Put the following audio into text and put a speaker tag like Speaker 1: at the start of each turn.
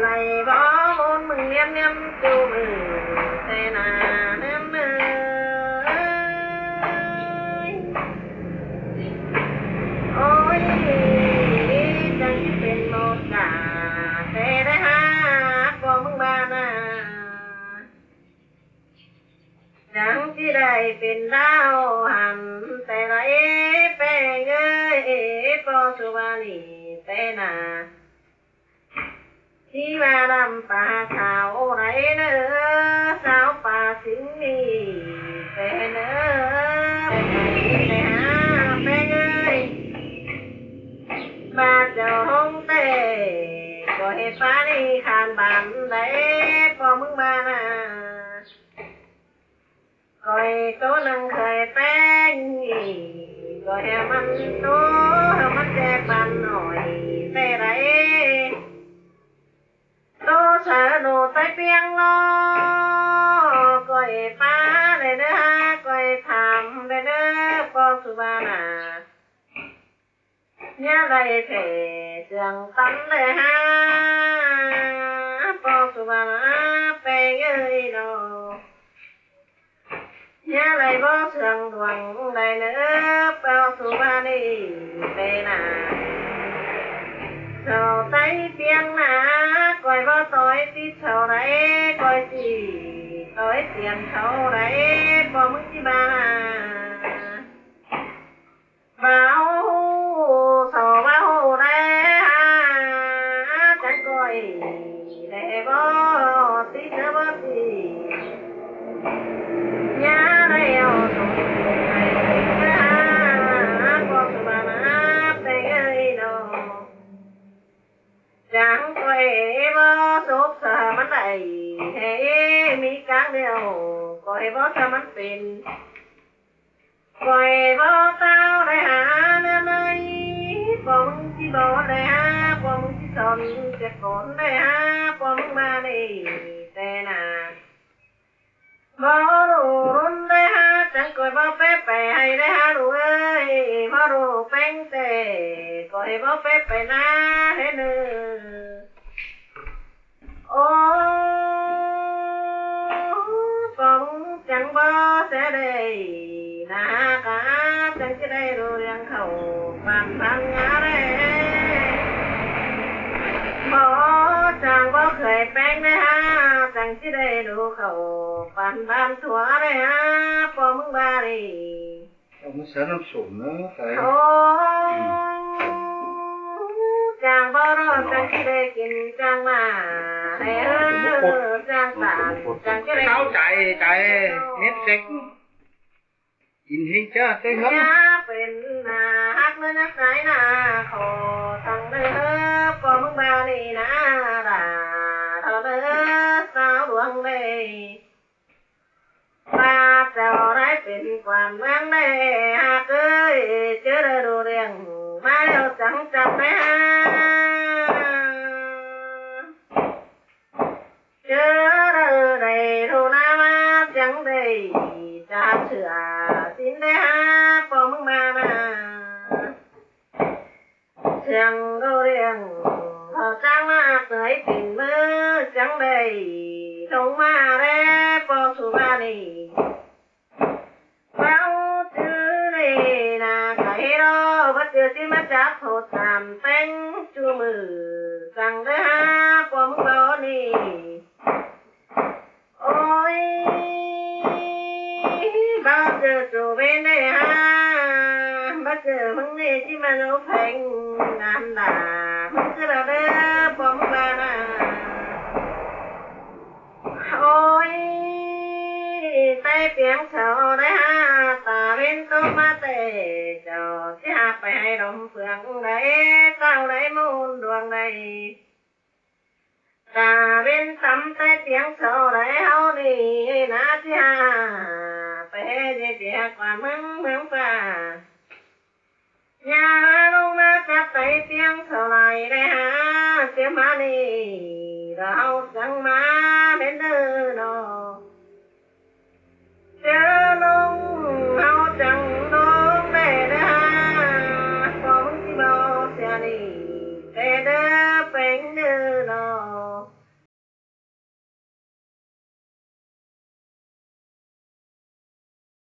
Speaker 1: ไหลบ่มนมึงเนียมจูมือแต่หน้าเนิ่มโอ้ยจังสิเป็นโมกาแต่ได้หาบ่มึงบ้านาจังสิได้เป็นดาวหันแต่ละแป้งเอ้ยปอสุวานีแต่หน้าที่ว่าดำป่าขาวไรเน้อสาวป่าสิงนี่แต่เน้อไปหาแป้งเอ้ยมาเจ้าห้องเต้ก็เห็นป่านี่ขานบานได้พอมึงมานะก็เห็นโตนังเคยแป้งก็เห็นมันโตมันแจกบานหน่อยแต่ไรโตสาโนใต้เปียงล้อก้อยป้าได้เด้อก้อยถามได้เด้อปอสุวานาเนี่ยได้แท้เสียงตันได้หาปอสุวานาแป้งเอ้ยดอกเนี่ยได้บ่เสียงดวงได้เด้อปอสุวานีไปนาเจ้าใต้เปียงนาก้อยบ่ต้อยติดเท่าไรก้อยสิต้อยเสียงเท่าไรบ่มึงสิมาบ่าวเท่าบ่าวได้จังก้อยได้บ่ติดบ่ติยาได้เอาตรงให้บ่สุมาไปเอ้ยดอกจังก้อยบ่สบสามันได้ให้มีกลางเดียวก้อยบ่สามันเป็นก้อยบ่เต้าได้หาเนื้อในบ่มึงสิบ่ได้หาบ่มึงสิสอนจะก่อนได้หาบ่มึงมาได้แต่น่ะบ่รู้รุ่นได้หาจังก้อยบ่ไปให้ได้หารู้เอ้ยบ่รู้แป้งแต่ก้อยบ่ไปนะเฮ็ดเด้อโอ้ปองจังบ่เสียได้นากะจังสิได้รู้เรื่องเขาปานพังงาเด้บ่จังบ่เคยแป้งได้หาจังสิได้รู้เขาปานบ้านทั่วได้หาปอมึงบาดิ
Speaker 2: เอามาใส่น้ำส้มนะใส่
Speaker 1: โอ้จังบ่รอจังสิได้กินจังมาให้จังตาจังสิได้
Speaker 2: เข้าใจเม็ดเซ็กกินให้จ้าเต้ครับ
Speaker 1: อย่าเป็นนาฮักเนื้อนักไหนนาขอตั้งเด้อปอมึงบานี่นะดาเท่าเด้อสาวดวงเด้ป้าเจ้าได้เป็นกวานเมืองได้หากเอ้ยเจอได้ดูเรียงมาแล้วจังจับได้เจอได้ดูนามาจังได้จะเชื่อสินได้หาปอมึงมานะเสียงดูเรียงเขาจังมาเสยปิ่นมือจังได้ลงมาแล้วปอสุวานีเราจื้อนี่นะใครรอบัดเจอที่มาจับโทษตามแป้งจูมือสั่งได้หาปอมึงบ่นี่โอ้ยบ้าเจอจูเวนได้หาบ้าเจอมึงนี่ที่มาโนแพงงานด่ามึงคือเราเด้อปอมึงบ้านะโอ้ยใต้เปียงเฉาได้หาตาเว้นตัวมาแต่เจ้าที่หาไปให้ลมเฟืองได้เต้าได้มูลดวงได้ตาเว้นซ้ำใต้เปียงเฉาได้เฮานี่นะที่หาไปเดียกว่าเมืองฟ้าอย่าลงมาจับใต้เปียงเฉาไหลได้หาเสียมานี่เราจังมาเป็นเด้อน้อ